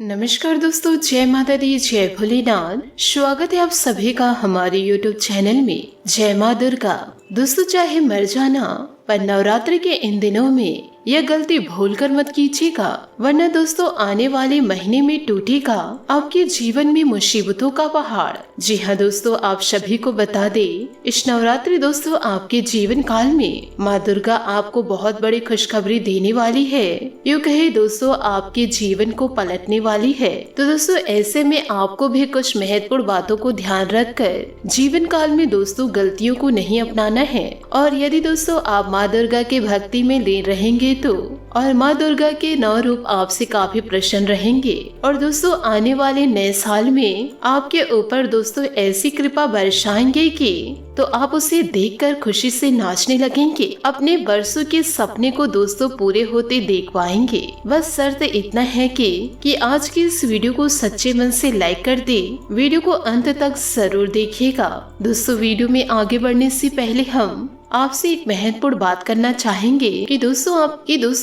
नमस्कार दोस्तों, जय माता दी, जय भोलेनाथ। स्वागत है आप सभी का हमारे YouTube चैनल में। जय माँ दुर्गा। दोस्तों, चाहे मर जाना पर नवरात्रि के इन दिनों में यह गलती भूलकर मत कीजिएगा, वरना दोस्तों आने वाले महीने में टूटेगा आपके जीवन में मुसीबतों का पहाड़। जी हाँ दोस्तों, आप सभी को बता दे, इस नवरात्रि दोस्तों आपके जीवन काल में माँ दुर्गा आपको बहुत बड़ी खुशखबरी देने वाली है। यूँ कहे दोस्तों आपके जीवन को पलटने वाली है। तो दोस्तों ऐसे में आपको भी कुछ महत्वपूर्ण बातों को ध्यान रखकर जीवन काल में दोस्तों गलतियों को नहीं अपनाना है। और यदि दोस्तों आप माँ दुर्गा के भक्ति में लीन रहेंगे तो और माँ दुर्गा के नौ रूप आपसे काफी प्रसन्न रहेंगे। और दोस्तों आने वाले नए साल में आपके ऊपर दोस्तों ऐसी कृपा बरसाएंगे कि तो आप उसे देखकर खुशी से नाचने लगेंगे। अपने बरसों के सपने को दोस्तों पूरे होते देख पाएंगे। बस शर्त इतना है कि आज की इस वीडियो को सच्चे मन से लाइक कर दे। वीडियो को अंत तक जरूर देखिएगा। दोस्तों वीडियो में आगे बढ़ने से पहले हम आपसे एक महत्वपूर्ण बात करना चाहेंगे कि दोस्तों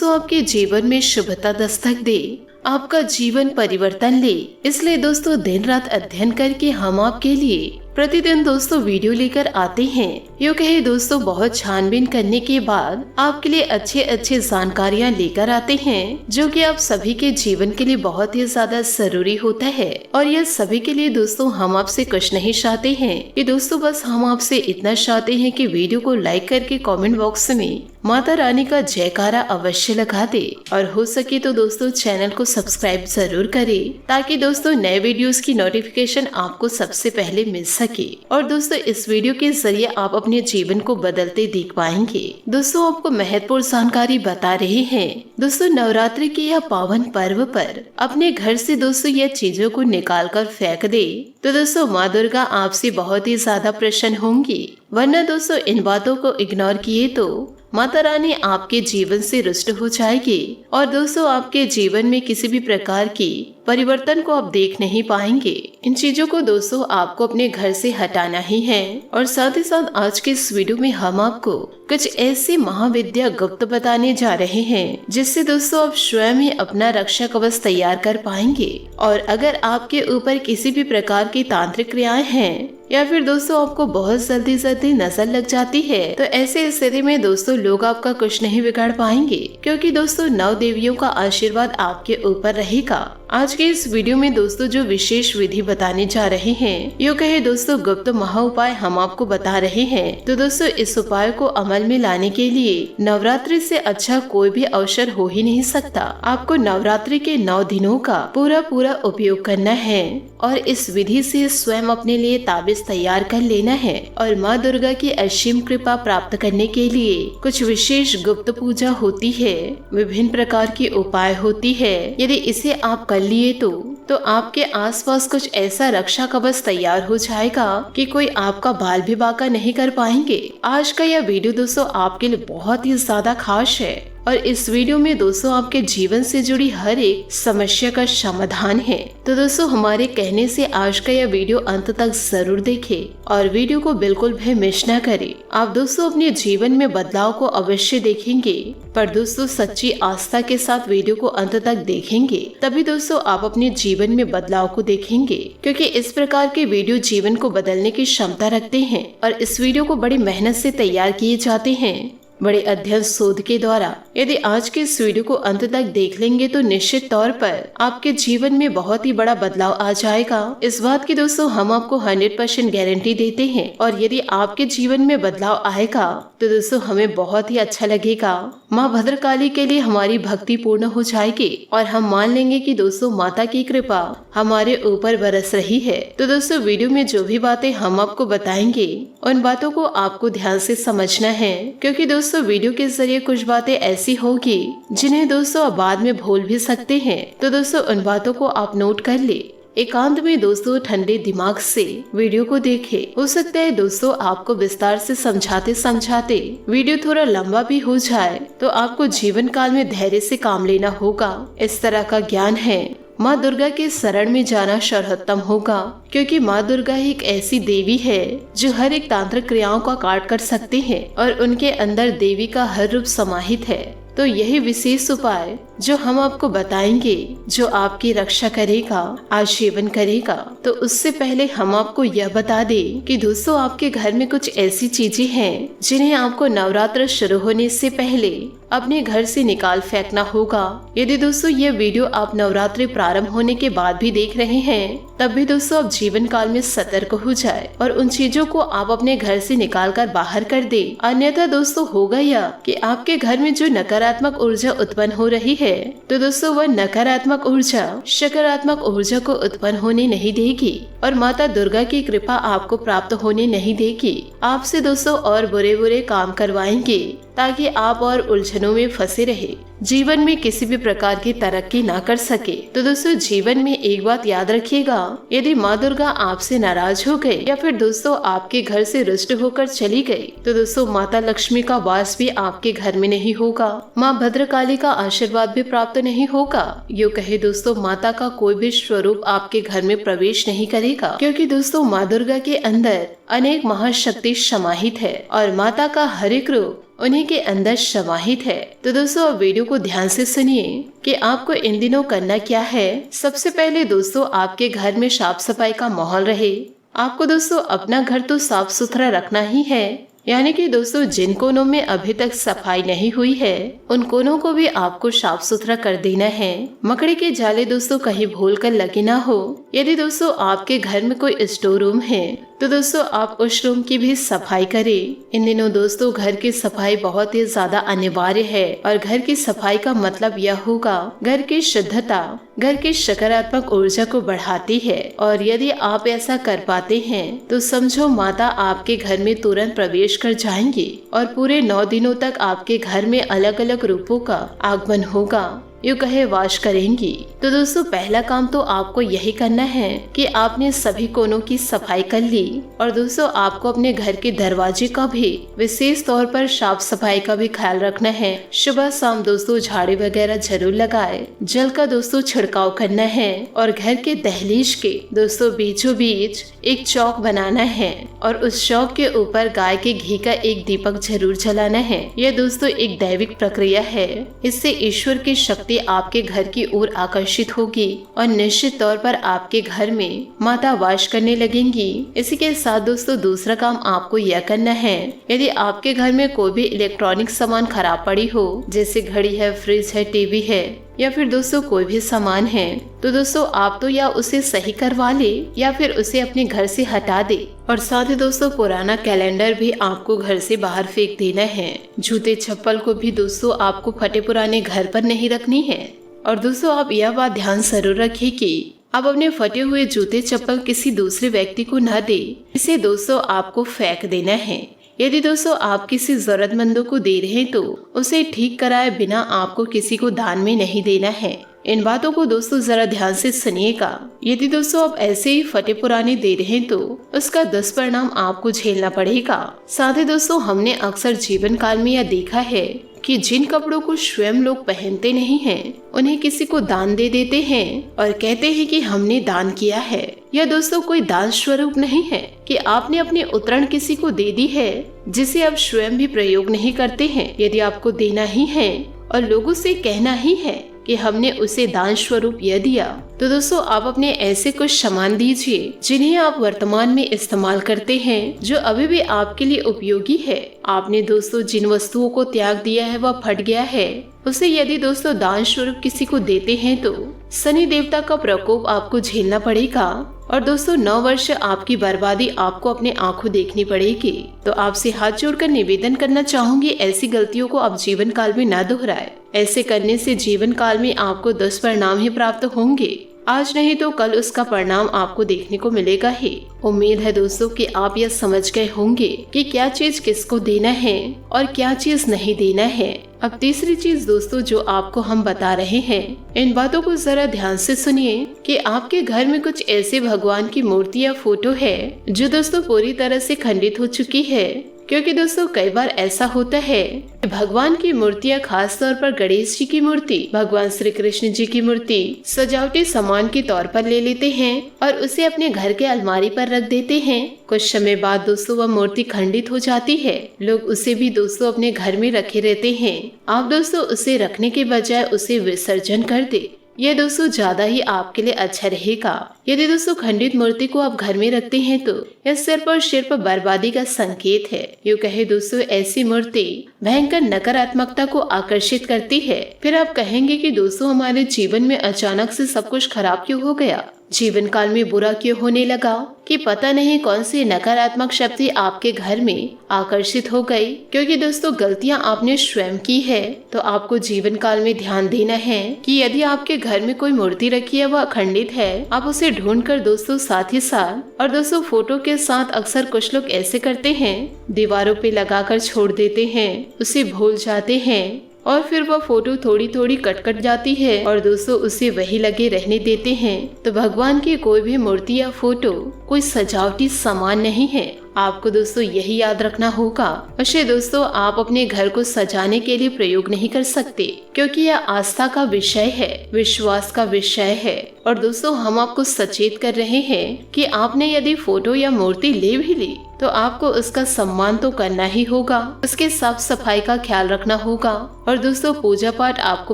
आपके जीवन में शुभता दस्तक दे, आपका जीवन परिवर्तन ले। इसलिए दोस्तों दिन रात अध्ययन करके हम आपके लिए प्रतिदिन दोस्तों वीडियो लेकर आते हैं। यूँ कहे दोस्तों बहुत छानबीन करने के बाद आपके लिए अच्छे जानकारियाँ लेकर आते हैं, जो कि आप सभी के जीवन के लिए बहुत ही ज्यादा जरूरी होता है। और यह सभी के लिए दोस्तों हम आपसे कुछ नहीं चाहते हैं कि दोस्तों बस हम आपसे इतना चाहते हैं कि वीडियो को लाइक करके कमेंट बॉक्स में माता रानी का जयकारा अवश्य लगा दे। और हो सके तो दोस्तों चैनल को सब्सक्राइब जरूर करें, ताकि दोस्तों नए वीडियोस की नोटिफिकेशन आपको सबसे पहले मिल सके। और दोस्तों इस वीडियो के जरिए आप अपने जीवन को बदलते देख पाएंगे। दोस्तों आपको महत्वपूर्ण जानकारी बता रहे हैं। दोस्तों नवरात्रि के यह पावन पर्व पर अपने घर से दोस्तों यह चीजों को निकाल कर फेंक दे तो दोस्तों माँ दुर्गा आपसे बहुत ही ज्यादा प्रसन्न होंगी। वरना दोस्तों इन बातों को इग्नोर किए तो माता रानी आपके जीवन से रुष्ट हो जाएगी। और दोस्तों आपके जीवन में किसी भी प्रकार की परिवर्तन को आप देख नहीं पाएंगे। इन चीजों को दोस्तों आपको अपने घर से हटाना ही है। और साथ ही साथ आज के इस वीडियो में हम आपको कुछ ऐसी महाविद्या गुप्त बताने जा रहे हैं, जिससे दोस्तों आप स्वयं ही अपना रक्षा कवच तैयार कर पाएंगे। और अगर आपके ऊपर किसी भी प्रकार की तांत्रिक क्रियाएं हैं या फिर दोस्तों आपको बहुत जल्दी नजर लग जाती है, तो ऐसे स्थिति में दोस्तों लोग आपका कुछ नहीं बिगाड़ पाएंगे, क्योंकि दोस्तों नौ देवियों का आशीर्वाद आपके ऊपर रहेगा। आज के इस वीडियो में दोस्तों जो विशेष विधि बताने जा रहे हैं, यूँ कहे दोस्तों गुप्त महा उपाय हम आपको बता रहे हैं। तो दोस्तों इस उपाय को अमल में लाने के लिए नवरात्रि से अच्छा कोई भी अवसर हो ही नहीं सकता। आपको नवरात्रि के 9 दिनों का पूरा उपयोग करना है और इस विधि से स्वयं अपने लिए ताबीज तैयार कर लेना है। और माँ दुर्गा की असीम कृपा प्राप्त करने के लिए कुछ विशेष गुप्त पूजा होती है, विभिन्न प्रकार की उपाय होती है। यदि इसे आप कर लिए तो आपके आसपास कुछ ऐसा रक्षा कवच तैयार हो जाएगा कि कोई आपका बाल भी बांका नहीं कर पाएंगे। आज का यह वीडियो दोस्तों आपके लिए बहुत ही ज्यादा खास है। और इस वीडियो में दोस्तों आपके जीवन से जुड़ी हर एक समस्या का समाधान है। तो दोस्तों हमारे कहने से आज का यह वीडियो अंत तक जरूर देखें और वीडियो को बिल्कुल भी मिस न करें। आप दोस्तों अपने जीवन में बदलाव को अवश्य देखेंगे, पर दोस्तों सच्ची आस्था के साथ वीडियो को अंत तक देखेंगे, तभी दोस्तों आप अपने जीवन में बदलाव को देखेंगे। क्योंकि इस प्रकार के वीडियो जीवन को बदलने की क्षमता रखते हैं और इस वीडियो को बड़ी मेहनत से तैयार किए जाते हैं, बड़े अध्ययन शोध के द्वारा। यदि आज के इस वीडियो को अंत तक देख लेंगे तो निश्चित तौर पर आपके जीवन में बहुत ही बड़ा बदलाव आ जाएगा। इस बात की दोस्तों हम आपको 100% गारंटी देते हैं। और यदि आपके जीवन में बदलाव आएगा तो दोस्तों हमें बहुत ही अच्छा लगेगा। माँ भद्रकाली के लिए हमारी भक्ति पूर्ण हो जाएगी और हम मान लेंगे कि दोस्तों माता की कृपा हमारे ऊपर बरस रही है। तो दोस्तों वीडियो में जो भी बातें हम आपको बताएंगे उन बातों को आपको ध्यान से समझना है, क्योंकि दोस्तों वीडियो के जरिए कुछ बातें ऐसी होगी जिन्हें दोस्तों आप बाद में भूल भी सकते हैं। तो दोस्तों उन बातों को आप नोट कर ले। एकांत में दोस्तों ठंडे दिमाग से वीडियो को देखें। हो सकता है दोस्तों आपको विस्तार से समझाते वीडियो थोड़ा लंबा भी हो जाए, तो आपको जीवन काल में धैर्य से काम लेना होगा। इस तरह का ज्ञान है। माँ दुर्गा के शरण में जाना सर्वोत्तम होगा, क्योंकि माँ दुर्गा एक ऐसी देवी है जो हर एक तांत्रिक क्रियाओं का काट कर सकती है और उनके अंदर देवी का हर रूप समाहित है। तो यही विशेष उपाय जो हम आपको बताएंगे जो आपकी रक्षा करेगा, आजीवन करेगा। तो उससे पहले हम आपको यह बता दें कि दोस्तों आपके घर में कुछ ऐसी चीजें हैं जिन्हें आपको नवरात्र शुरू होने से पहले अपने घर से निकाल फेंकना होगा। यदि दोस्तों ये वीडियो आप नवरात्रि प्रारंभ होने के बाद भी देख रहे हैं, तब भी दोस्तों आप जीवन काल में सतर्क हो जाए और उन चीजों को आप अपने घर से निकाल कर बाहर कर दे। अन्यथा दोस्तों होगा यह कि आपके घर में जो नकारात्मक ऊर्जा उत्पन्न हो रही है, तो दोस्तों वह नकारात्मक ऊर्जा सकारात्मक ऊर्जा को उत्पन्न होने नहीं देगी और माता दुर्गा की कृपा आपको प्राप्त होने नहीं देगी। आपसे दोस्तों और बुरे बुरे काम करवाएंगे ताकि आप और उलझनों में फंसे रहे, जीवन में किसी भी प्रकार की तरक्की ना कर सके। तो दोस्तों जीवन में एक बात याद रखिएगा, यदि माँ दुर्गा आपसे नाराज हो गए या फिर दोस्तों आपके घर से रुष्ट होकर चली गई, तो दोस्तों माता लक्ष्मी का वास भी आपके घर में नहीं होगा, माँ भद्रकाली का आशीर्वाद भी प्राप्त नहीं होगा। यूँ कहे दोस्तों माता का कोई भी स्वरूप आपके घर में प्रवेश नहीं करेगा, क्योंकि दोस्तों माँ दुर्गा के अंदर अनेक महाशक्ति समाहित है और माता का हर एक रूप उन्हीं के अंदर समाहित है। तो दोस्तों अब वीडियो को ध्यान से सुनिए कि आपको इन दिनों करना क्या है। सबसे पहले दोस्तों आपके घर में साफ सफाई का माहौल रहे। आपको दोस्तों अपना घर तो साफ सुथरा रखना ही है, यानी कि दोस्तों जिन कोनों में अभी तक सफाई नहीं हुई है उन कोनों को भी आपको साफ सुथरा कर देना है। मकड़ी के जाले दोस्तों कहीं भूल कर लगे ना हो। यदि दोस्तों आपके घर में कोई स्टोर रूम है तो दोस्तों आप उस रूम की भी सफाई करें। इन दिनों दोस्तों घर की सफाई बहुत ही ज्यादा अनिवार्य है और घर की सफाई का मतलब यह होगा घर की शुद्धता घर की सकारात्मक ऊर्जा को बढ़ाती है और यदि आप ऐसा कर पाते हैं तो समझो माता आपके घर में तुरंत प्रवेश कर जाएंगी और पूरे 9 दिनों तक आपके घर में अलग अलग रूपों का आगमन होगा, यूँ कहे वास करेंगी। तो दोस्तों पहला काम तो आपको यही करना है कि आपने सभी कोनों की सफाई कर ली और दोस्तों आपको अपने घर के दरवाजे का भी विशेष तौर पर साफ सफाई का भी ख्याल रखना है। सुबह शाम दोस्तों झाड़ू वगैरह जरूर लगाए, जल का दोस्तों छिड़काव करना है और घर के दहलीज के दोस्तों बीचों बीच एक चौक बनाना है और उस चौक के ऊपर गाय के घी का एक दीपक जरूर जलाना है। यह दोस्तों एक दैविक प्रक्रिया है, इससे ईश्वर की शक्ति आपके घर की ओर आकर्षित होगी और निश्चित तौर पर आपके घर में माता वास करने लगेंगी। इसी के साथ दोस्तों दूसरा काम आपको यह करना है, यदि आपके घर में कोई भी इलेक्ट्रॉनिक सामान खराब पड़ी हो, जैसे घड़ी है, फ्रिज है, टीवी है या फिर दोस्तों कोई भी सामान है, तो दोस्तों आप तो या उसे सही करवा ले या फिर उसे अपने घर से हटा दे और साथ ही दोस्तों पुराना कैलेंडर भी आपको घर से बाहर फेंक देना है। जूते चप्पल को भी दोस्तों आपको फटे पुराने घर पर नहीं रखनी है और दोस्तों आप यह बात ध्यान जरूर रखिए कि आप अपने फटे हुए जूते चप्पल किसी दूसरे व्यक्ति को न दे, इसे दोस्तों आपको फेंक देना है। यदि दोस्तों आप किसी जरूरतमंदों को दे रहे हैं तो उसे ठीक कराए बिना आपको किसी को दान में नहीं देना है। इन बातों को दोस्तों जरा ध्यान से सुनिएगा। यदि दोस्तों आप ऐसे ही फटे पुराने दे रहे हैं तो उसका दुष्परिणाम आपको झेलना पड़ेगा। साथ ही दोस्तों हमने अक्सर जीवन काल में यह देखा है कि जिन कपड़ों को स्वयं लोग पहनते नहीं हैं, उन्हें किसी को दान दे देते हैं और कहते हैं कि हमने दान किया है। यह दोस्तों कोई दान स्वरूप नहीं है कि आपने अपनी उतरण किसी को दे दी है जिसे आप स्वयं भी प्रयोग नहीं करते हैं। यदि आपको देना ही है और लोगों से कहना ही है कि हमने उसे दान स्वरूप यह दिया, तो दोस्तों आप अपने ऐसे कुछ सामान दीजिए जिन्हें आप वर्तमान में इस्तेमाल करते हैं, जो अभी भी आपके लिए उपयोगी है। आपने दोस्तों जिन वस्तुओं को त्याग दिया है वह फट गया है, उसे यदि दोस्तों दान स्वरूप किसी को देते हैं तो शनि देवता का प्रकोप आपको झेलना पड़ेगा और दोस्तों 9 वर्ष आपकी बर्बादी आपको अपने आंखों देखनी पड़ेगी। तो आपसे हाथ जोड़कर निवेदन करना चाहूंगी, ऐसी गलतियों को आप जीवन काल में न दोहराए। ऐसे करने से जीवन काल में आपको दुष्परिणाम ही प्राप्त होंगे। आज नहीं तो कल उसका परिणाम आपको देखने को मिलेगा ही। उम्मीद है दोस्तों कि आप यह समझ गए होंगे कि क्या चीज किसको देना है और क्या चीज नहीं देना है। अब तीसरी चीज दोस्तों जो आपको हम बता रहे हैं, इन बातों को जरा ध्यान से सुनिए कि आपके घर में कुछ ऐसे भगवान की मूर्ति या फोटो है जो दोस्तों पूरी तरह से खंडित हो चुकी है, क्योंकि दोस्तों कई बार ऐसा होता है कि भगवान की मूर्तियाँ, खास तौर पर गणेश जी की मूर्ति, भगवान श्री कृष्ण जी की मूर्ति सजावटी सामान के तौर पर ले लेते हैं और उसे अपने घर के अलमारी पर रख देते हैं। कुछ समय बाद दोस्तों वह मूर्ति खंडित हो जाती है। लोग उसे भी दोस्तों अपने घर में रखे रहते हैं। आप दोस्तों उसे रखने के बजाय उसे विसर्जन कर दे, यह दोस्तों ज्यादा ही आपके लिए अच्छा रहेगा। यदि दोस्तों खंडित मूर्ति को आप घर में रखते हैं तो यह सिर्फ और सिर्फ बर्बादी का संकेत है। यूँ कहे दोस्तों ऐसी मूर्ति भयंकर नकारात्मकता को आकर्षित करती है। फिर आप कहेंगे कि दोस्तों हमारे जीवन में अचानक से सब कुछ खराब क्यों हो गया, जीवन काल में बुरा क्यों होने लगा, कि पता नहीं कौन सी नकारात्मक शक्ति आपके घर में आकर्षित हो गई। क्योंकि दोस्तों गलतियां आपने स्वयं की है। तो आपको जीवन काल में ध्यान देना है कि यदि आपके घर में कोई मूर्ति रखी है वह अखंडित है, आप उसे ढूंढकर दोस्तों साथ ही साथ और दोस्तों फोटो के साथ अक्सर कुछ लोग ऐसे करते हैं, दीवारों पे लगाकर छोड़ देते हैं, उसे भूल जाते हैं और फिर वह फोटो थोड़ी थोड़ी कट जाती है और दोस्तों उसे वही लगे रहने देते हैं। तो भगवान की कोई भी मूर्ति या फोटो कोई सजावटी सामान नहीं है। आपको दोस्तों यही याद रखना होगा। वैसे दोस्तों आप अपने घर को सजाने के लिए प्रयोग नहीं कर सकते, क्योंकि यह आस्था का विषय है, विश्वास का विषय है। और दोस्तों हम आपको सचेत कर रहे हैं कि आपने यदि फोटो या मूर्ति ले भी ली तो आपको उसका सम्मान तो करना ही होगा, उसके साफ सफाई का ख्याल रखना होगा और दोस्तों पूजा पाठ आपको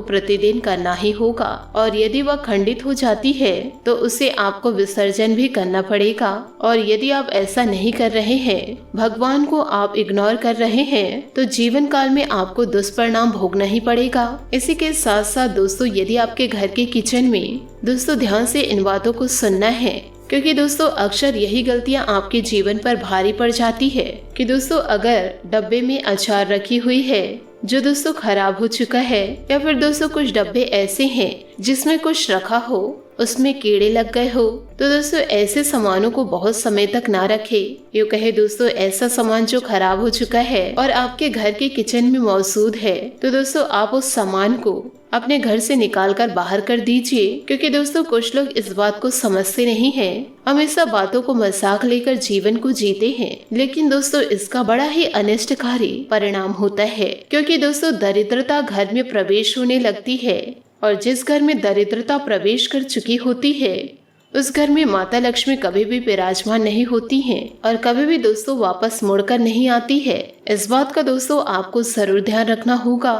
प्रतिदिन करना ही होगा। और यदि वह खंडित हो जाती है तो उसे आपको विसर्जन भी करना पड़ेगा। और यदि आप ऐसा नहीं कर रहे हैं, भगवान को आप इग्नोर कर रहे हैं, तो जीवन काल में आपको दुष्परिणाम भोगना ही पड़ेगा। इसी के साथ साथ दोस्तों यदि आपके घर के किचन में दोस्तों ध्यान से इन बातों को सुनना है, क्योंकि दोस्तों अक्सर यही गलतियां आपके जीवन पर भारी पड़ जाती है कि दोस्तों अगर डब्बे में अचार रखी हुई है जो दोस्तों खराब हो चुका है, या फिर दोस्तों कुछ डब्बे ऐसे हैं जिसमें कुछ रखा हो उसमें कीड़े लग गए हो, तो दोस्तों ऐसे सामानों को बहुत समय तक ना रखे। यूँ कहे दोस्तों ऐसा सामान जो खराब हो चुका है और आपके घर के किचन में मौजूद है, तो दोस्तों आप उस सामान को अपने घर से निकाल कर बाहर कर दीजिए। क्योंकि दोस्तों कुछ लोग इस बात को समझते नहीं हैं, हमेशा बातों को मजाक लेकर जीवन को जीते हैं, लेकिन दोस्तों इसका बड़ा ही अनिष्टकारी परिणाम होता है। क्योंकि दोस्तों दरिद्रता घर में प्रवेश होने लगती है और जिस घर में दरिद्रता प्रवेश कर चुकी होती है उस घर में माता लक्ष्मी कभी भी विराजमान नहीं होती हैं और कभी भी दोस्तों वापस मुड़कर नहीं आती है। इस बात का दोस्तों आपको जरूर ध्यान रखना होगा।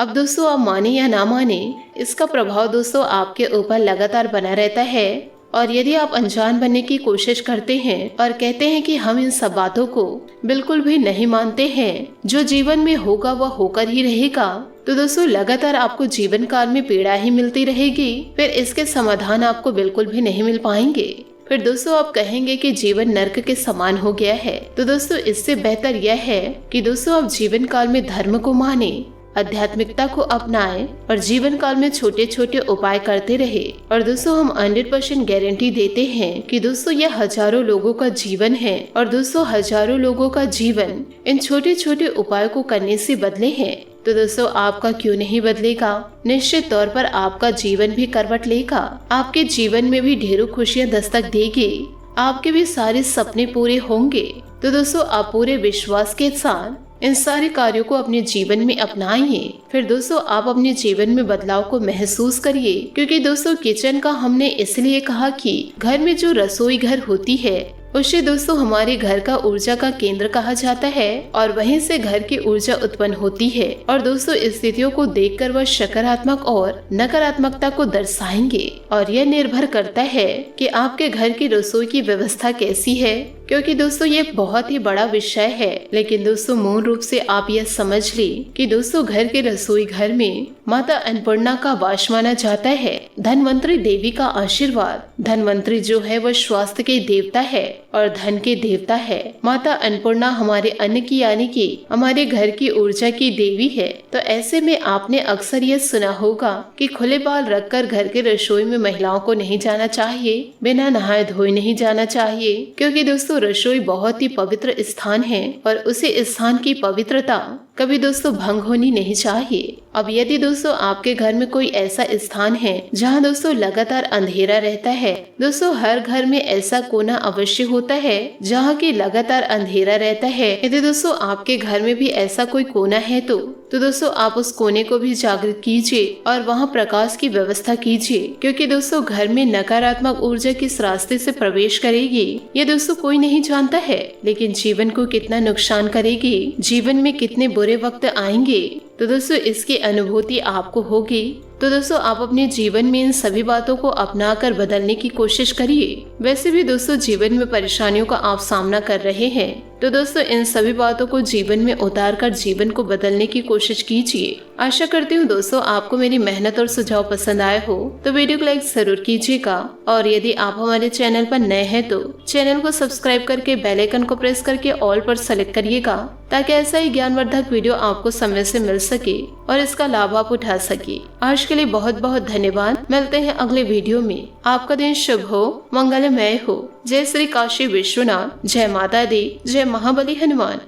अब दोस्तों आप माने या ना माने, इसका प्रभाव दोस्तों आपके ऊपर लगातार बना रहता है। और यदि आप अनजान बनने की कोशिश करते हैं और कहते हैं कि हम इन सब बातों को बिल्कुल भी नहीं मानते हैं, जो जीवन में होगा वह होकर ही रहेगा, तो दोस्तों लगातार आपको जीवन काल में पीड़ा ही मिलती रहेगी। फिर इसके समाधान आपको बिल्कुल भी नहीं मिल पाएंगे। फिर दोस्तों आप कहेंगे कि जीवन नर्क के समान हो गया है। तो दोस्तों इससे बेहतर यह है कि दोस्तों आप जीवन काल में धर्म को माने, आध्यात्मिकता को अपनाएं और जीवन काल में छोटे छोटे उपाय करते रहे। और दोस्तों हम 100% गारंटी देते हैं कि दोस्तों यह हजारों लोगों का जीवन है और दोस्तों हजारों लोगों का जीवन इन छोटे छोटे उपायों को करने से बदले हैं। तो दोस्तों आपका क्यों नहीं बदलेगा? निश्चित तौर पर आपका जीवन भी करवट लेगा। आपके जीवन में भी ढेरों खुशियां दस्तक देगी, आपके भी सारे सपने पूरे होंगे। तो दोस्तों आप पूरे विश्वास के साथ इन सारे कार्यों को अपने जीवन में अपनाइए। फिर दोस्तों आप अपने जीवन में बदलाव को महसूस करिए। क्योंकि दोस्तों किचन का हमने इसलिए कहा कि घर में जो रसोई घर होती है उसे दोस्तों हमारे घर का ऊर्जा का केंद्र कहा जाता है और वहीं से घर की ऊर्जा उत्पन्न होती है। और दोस्तों स्थितियों को देखकर वह सकारात्मक और नकारात्मकता को दर्शाएंगे और यह निर्भर करता है कि आपके घर की रसोई की व्यवस्था कैसी है। क्योंकि दोस्तों ये बहुत ही बड़ा विषय है, लेकिन दोस्तों मूल रूप से आप यह समझ ले कि दोस्तों घर के रसोई घर में माता अन्नपूर्णा का वास माना जाता है, धनवंतरी देवी का आशीर्वाद। धनवंतरी जो है वह स्वास्थ्य के देवता है और धन के देवता है। माता अन्नपूर्णा हमारे अन्न की यानी कि हमारे घर की ऊर्जा की देवी है। तो ऐसे में आपने अक्सर यह सुना होगा कि खुले बाल रखकर घर के रसोई में महिलाओं को नहीं जाना चाहिए, बिना नहाए धोए नहीं जाना चाहिए। क्योंकि दोस्तों रसोई बहुत ही पवित्र स्थान है और उसी स्थान की पवित्रता कभी दोस्तों भंग होनी नहीं चाहिए। अब यदि दोस्तों आपके घर में कोई ऐसा स्थान है जहां दोस्तों लगातार अंधेरा रहता है, दोस्तों हर घर में ऐसा कोना अवश्य होता है जहां की लगातार अंधेरा रहता है। यदि दोस्तों आपके घर में भी ऐसा कोई कोना है तो दोस्तों आप उस कोने को भी जागृत कीजिए और वहां प्रकाश की व्यवस्था कीजिए, क्योंकि दोस्तों घर में नकारात्मक ऊर्जा किस रास्ते से प्रवेश करेगी ये दोस्तों कोई नहीं जानता है, लेकिन जीवन को कितना नुकसान करेगी, जीवन में कितने बुरे वक्त आएंगे तो दोस्तों इसकी अनुभूति आपको होगी। तो दोस्तों आप अपने जीवन में इन सभी बातों को अपनाकर बदलने की कोशिश करिए। वैसे भी दोस्तों जीवन में परेशानियों का आप सामना कर रहे हैं, तो दोस्तों इन सभी बातों को जीवन में उतारकर जीवन को बदलने की कोशिश कीजिए। आशा करती हूँ दोस्तों आपको मेरी मेहनत और सुझाव पसंद आए हो तो वीडियो को लाइक जरूर कीजिएगा, और यदि आप हमारे चैनल पर नए हैं तो चैनल को सब्सक्राइब करके बेल आइकन को प्रेस करके ऑल पर सेलेक्ट करिएगा, ताकि ऐसा ही ज्ञानवर्धक वीडियो आपको समय से मिल सके और इसका लाभ आप उठा सके। आज के लिए बहुत बहुत धन्यवाद। मिलते हैं अगले वीडियो में। आपका दिन शुभ हो, मंगलमय हो। जय श्री काशी विश्वनाथ, जय माता दी, जय महाबली हनुमान।